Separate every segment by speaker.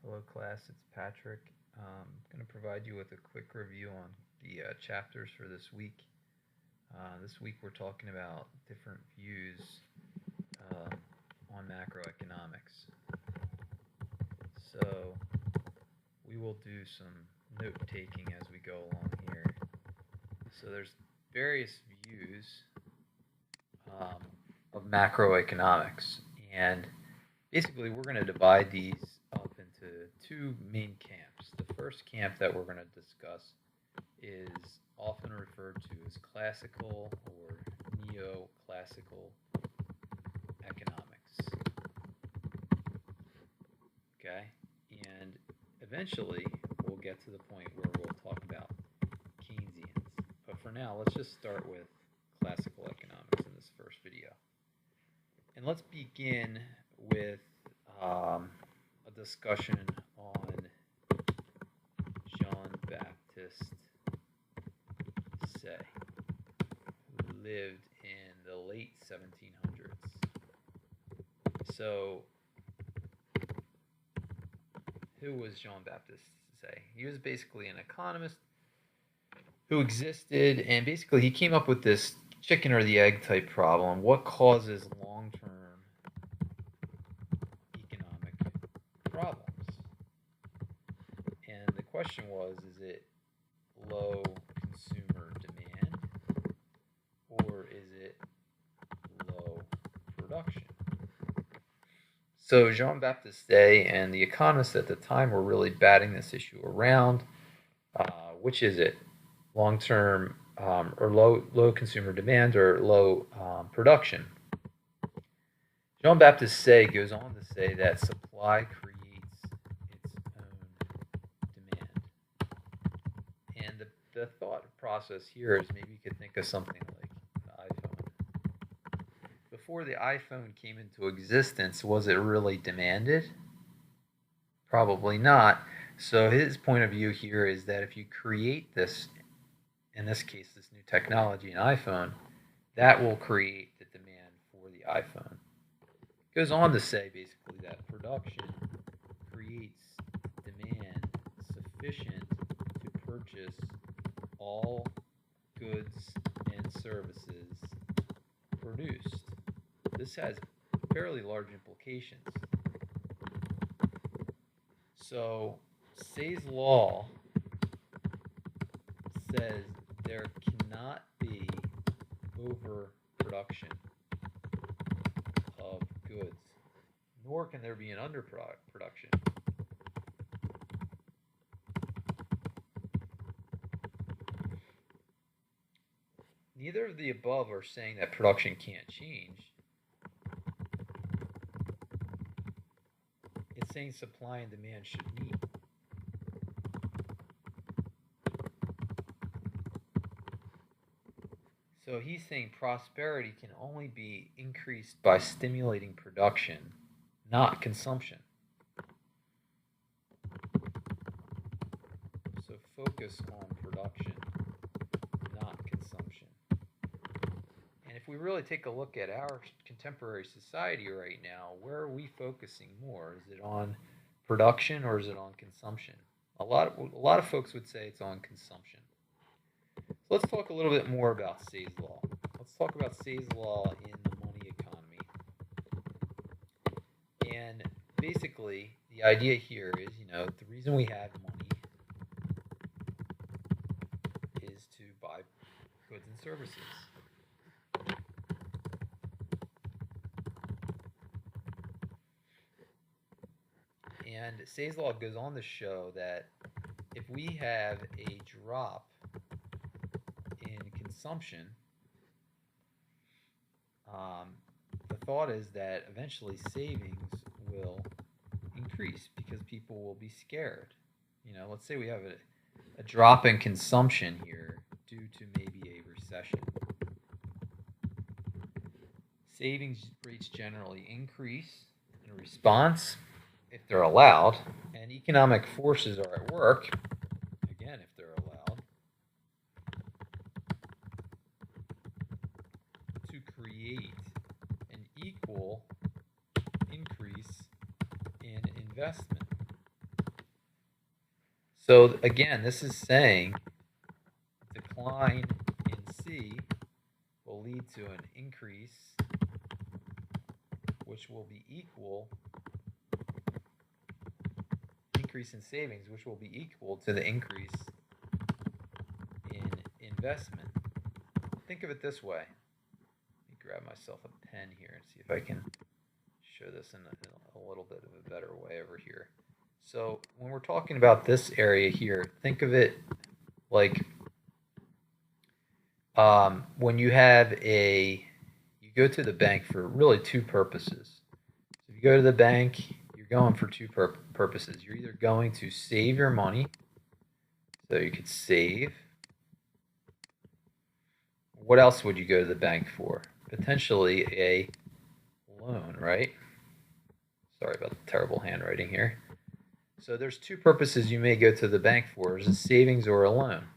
Speaker 1: Hello, class. It's Patrick. I'm going to provide you with a quick review on the chapters for this week. This week, we're talking about different views uh, on macroeconomics. So, we will do some note taking as we go along here. So, there's various views um, of macroeconomics, and basically, we're going to divide these up into two main camps. The first camp that we're going to discuss is often referred to as classical or neoclassical economics. Okay? And eventually, we'll get to the point where we'll talk about Keynesians. But for now, let's just start with classical economics in this first video. And let's begin with a discussion on Jean Baptiste Say, who lived in the late 1700s. So, who was Jean Baptiste Say? He was basically an economist who existed, and basically he came up with this chicken or the egg type problem. What causes long term economic problems? And the question was, is it low consumer demand or is it low production? So Jean Baptiste Day and the economists at the time were really batting this issue around. Which is it? Long-term or low consumer demand or low production? Jean Baptiste Say goes on to say that supply creates its own demand. And the thought process here is maybe you could think of something like the iPhone. Before the iPhone came into existence, was it really demanded? Probably not. So his point of view here is that if you create this, in this case, this new technology, an iPhone, that will create the demand for the iPhone. It goes on to say basically that production creates demand sufficient to purchase all goods and services produced. This has fairly large implications. So, Say's law says there cannot be overproduction of goods, nor can there be an underproduction. Neither of the above are saying that production can't change. It's saying supply and demand should meet. So he's saying prosperity can only be increased by stimulating production, not consumption. So focus on production, not consumption. And if we really take a look at our contemporary society right now, where are we focusing more? Is it on production or is it on consumption? A lot of folks would say it's on consumption. So let's talk a little bit more about Say's law. Let's talk about Say's law in the money economy. And basically, the idea here is, the reason we have money is to buy goods and services. And Say's law goes on to show that if we have a drop in consumption, the thought is that eventually savings will increase because people will be scared. Let's say we have a drop in consumption here due to maybe a recession. Savings rates generally increase in response if they're allowed, and economic forces are at work, again, if they're allowed, to create an equal increase in investment. So again, this is saying decline in C will lead to an increase, which will be increase in savings, which will be equal to the increase in investment. Think of it this way. Let me grab myself a pen here and see if I can show this in a little bit of a better way over here. So when we're talking about this area here, think of it like when you go to the bank for really two purposes. So if you go to the bank, you're going for two purposes. You're either going to save your money, so you could save. What else would you go to the bank for? Potentially a loan, right? Sorry about the terrible handwriting here. So there's two purposes you may go to the bank for: is a savings or a loan.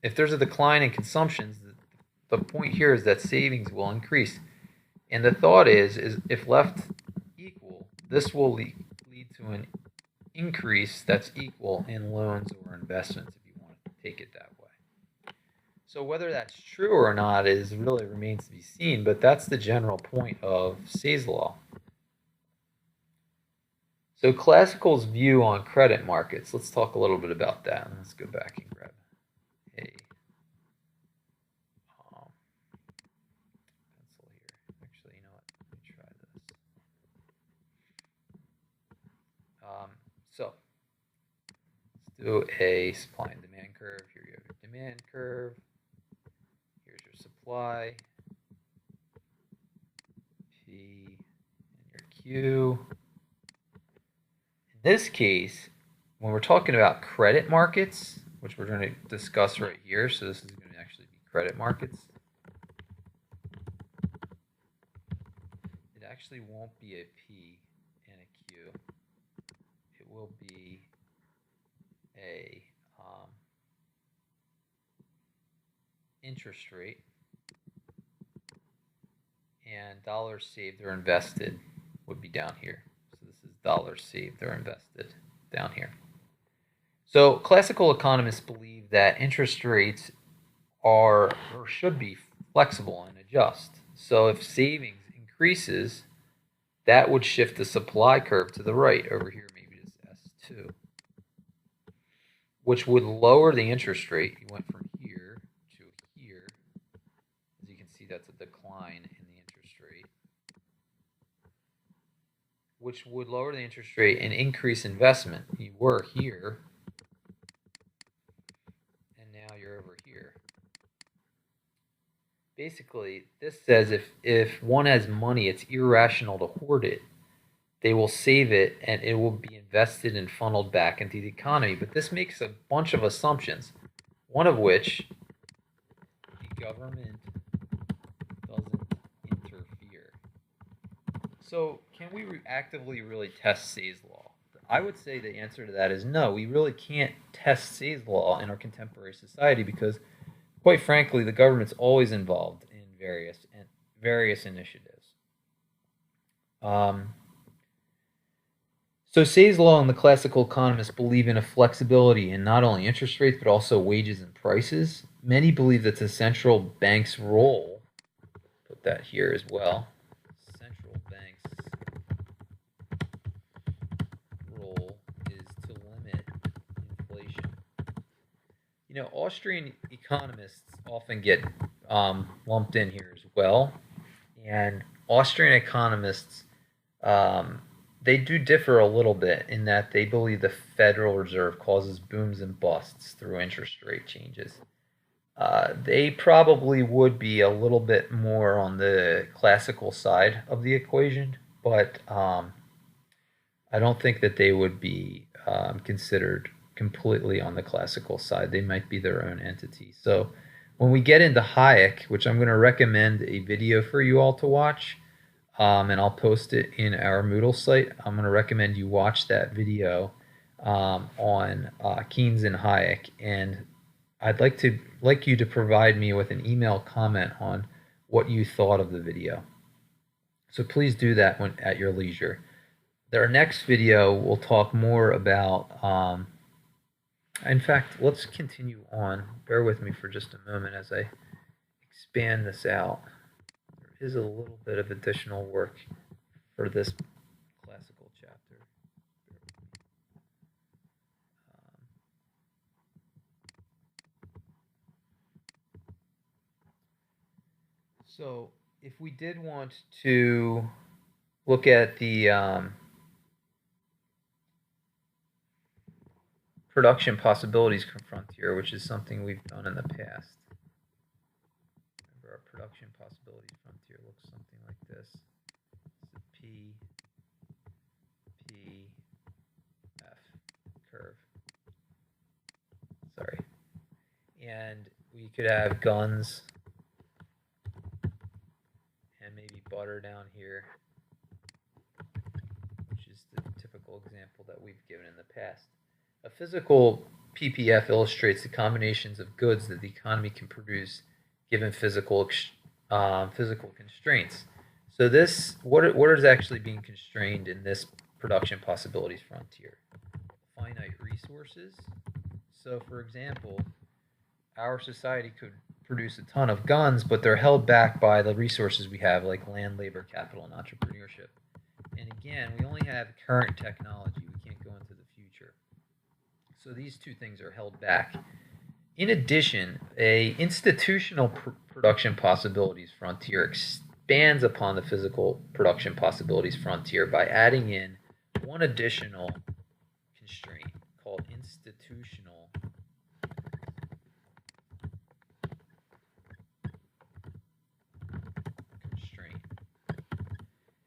Speaker 1: If there's a decline in consumptions, the point here is that savings will increase. And the thought is if left equal, this will lead to an increase that's equal in loans or investments, if you want to take it that way. So whether that's true or not is really remains to be seen, but that's the general point of Say's law. So classical's view on credit markets. Let's talk a little bit about that. Let's go back and grab a pencil here. Actually, you know what? Let me try this. So let's do a supply and demand curve. Here you have your demand curve. Here's your supply, P, and your Q. In this case, when we're talking about credit markets, which we're going to discuss right here, so this is going to actually be credit markets, it actually won't be a P and a Q. It will be a interest rate, and dollars saved or invested would be down here. So this is dollars saved or invested down here. So classical economists believe that interest rates are or should be flexible and adjust. So if savings increases, that would shift the supply curve to the right over here, maybe this S2, which would lower the interest rate. You went from here to here. As you can see, that's a decline in the interest rate, which would lower the interest rate and increase investment. You were here, and now you're over here. Basically, this says if one has money, it's irrational to hoard it. They will save it, and it will be invested and funneled back into the economy. But this makes a bunch of assumptions, one of which the government doesn't interfere. So can we actively really test Say's law? I would say the answer to that is no. We really can't test Say's law in our contemporary society because, quite frankly, the government's always involved in various initiatives. So Say's law and the classical economists believe in a flexibility in not only interest rates but also wages and prices. Many believe that the central bank's role, put that here as well, central bank's role is to limit inflation. You know, Austrian economists often get lumped in here as well, and Austrian economists they do differ a little bit in that they believe the Federal Reserve causes booms and busts through interest rate changes. They probably would be a little bit more on the classical side of the equation, but I don't think that they would be considered completely on the classical side. They might be their own entity. So when we get into Hayek, which I'm going to recommend a video for you all to watch, and I'll post it in our Moodle site. I'm going to recommend you watch that video on Keynes and Hayek, and I'd like you to provide me with an email comment on what you thought of the video. So please do that at your leisure. Our next video will talk more about In fact, let's continue on. Bear with me for just a moment as I expand this out. There is a little bit of additional work for this classical chapter. So, if we did want to look at the production possibilities frontier, which is something we've done in the past. Remember, our production possibilities frontier looks something like this. It's the F curve. Sorry. And we could have guns and maybe butter down here, which is the typical example that we've given in the past. A physical PPF illustrates the combinations of goods that the economy can produce given physical constraints. So this, what is actually being constrained in this production possibilities frontier? Finite resources. So for example, our society could produce a ton of guns, but they're held back by the resources we have, like land, labor, capital, and entrepreneurship. And again, we only have current technology. We can't go into the future. So these two things are held back. In addition, a institutional production possibilities frontier expands upon the physical production possibilities frontier by adding in one additional constraint called institutional constraint.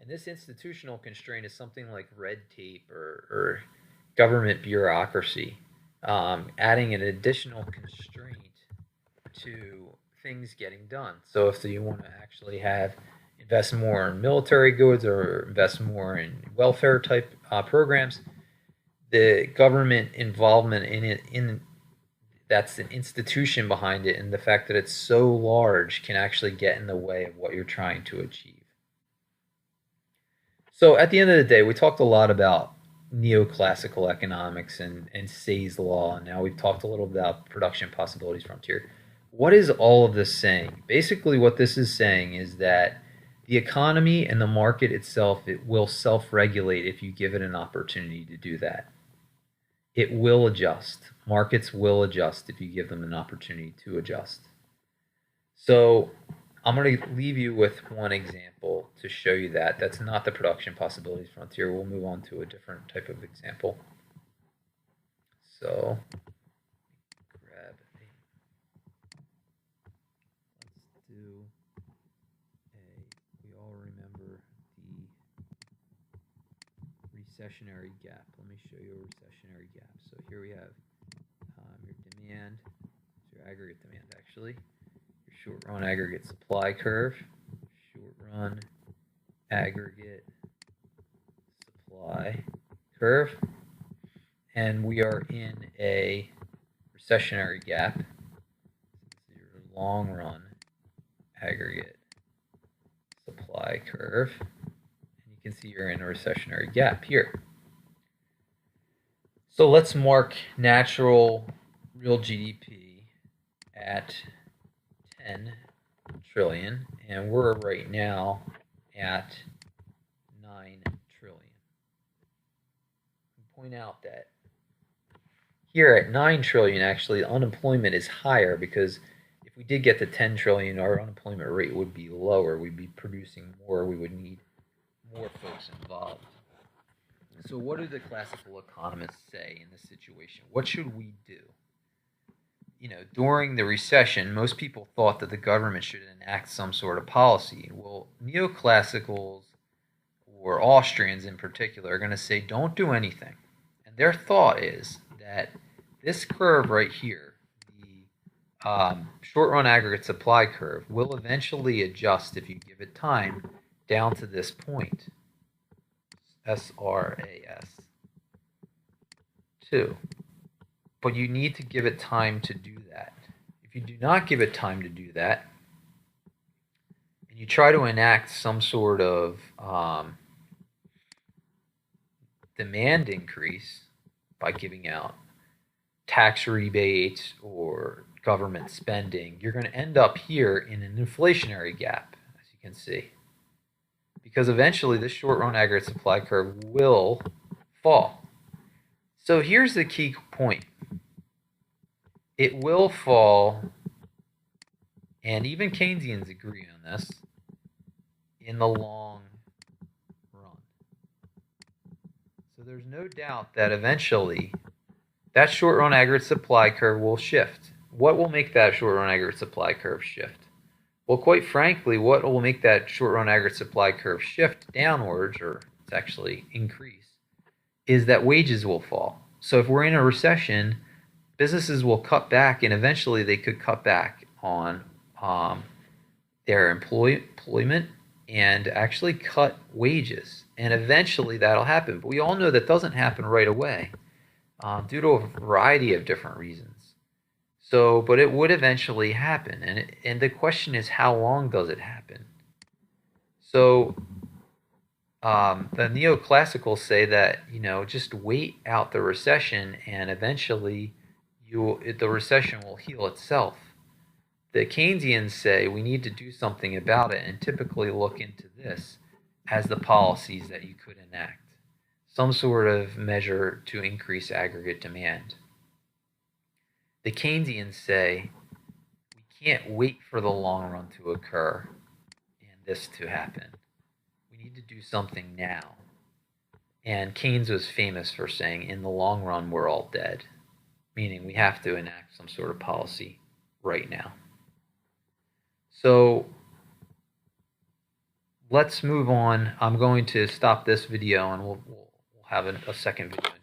Speaker 1: And this institutional constraint is something like red tape or government bureaucracy, adding an additional constraint to things getting done. So if you want to actually invest more in military goods or invest more in welfare type programs, the government involvement in it, that's an institution behind it, and the fact that it's so large can actually get in the way of what you're trying to achieve. So at the end of the day, we talked a lot about neoclassical economics and Say's law, and now we've talked a little about production possibilities frontier. What is all of this saying? Basically, what this is saying is that the economy and the market itself, it will self-regulate if you give it an opportunity to do that. It will adjust. Markets will adjust if you give them an opportunity to adjust. So I'm going to leave you with one example to show you that. That's not the production possibilities frontier. We'll move on to a different type of example. So grab a, let's do we all remember the recessionary gap. Let me show you a recessionary gap. So here we have your demand, your aggregate demand actually. Short run aggregate supply curve, short run aggregate supply curve, and we are in a recessionary gap. This is your long run aggregate supply curve, and you can see you're in a recessionary gap here. So let's mark natural real GDP at 10 trillion, and we're right now at 9 trillion. Point out that here at 9 trillion, actually, unemployment is higher because if we did get to 10 trillion, our unemployment rate would be lower. We'd be producing more. We would need more folks involved. So what do the classical economists say in this situation? What should we do? During the recession, most people thought that the government should enact some sort of policy. Well, neoclassicals, or Austrians in particular, are going to say don't do anything. And their thought is that this curve right here, the short-run aggregate supply curve, will eventually adjust if you give it time down to this point, SRAS 2. But you need to give it time to do that. If you do not give it time to do that, and you try to enact some sort of demand increase by giving out tax rebates or government spending, you're going to end up here in an inflationary gap, as you can see. Because eventually this short run aggregate supply curve will fall. So here's the key point. It will fall, and even Keynesians agree on this, in the long run. So there's no doubt that eventually that short run aggregate supply curve will shift. What will make that short run aggregate supply curve shift? Well, quite frankly, what will make that short run aggregate supply curve shift downwards, or it's actually increase, is that wages will fall. So if we're in a recession, businesses will cut back, and eventually they could cut back on their employment and actually cut wages. And eventually that'll happen. But we all know that doesn't happen right away due to a variety of different reasons. So, but it would eventually happen. And the question is, how long does it happen? So the neoclassicals say that, just wait out the recession and eventually the recession will heal itself. The Keynesians say we need to do something about it and typically look into this as the policies that you could enact. Some sort of measure to increase aggregate demand. The Keynesians say we can't wait for the long run to occur and this to happen. We need to do something now. And Keynes was famous for saying, in the long run, we're all dead. Meaning we have to enact some sort of policy right now. So let's move on. I'm going to stop this video and we'll have a second video.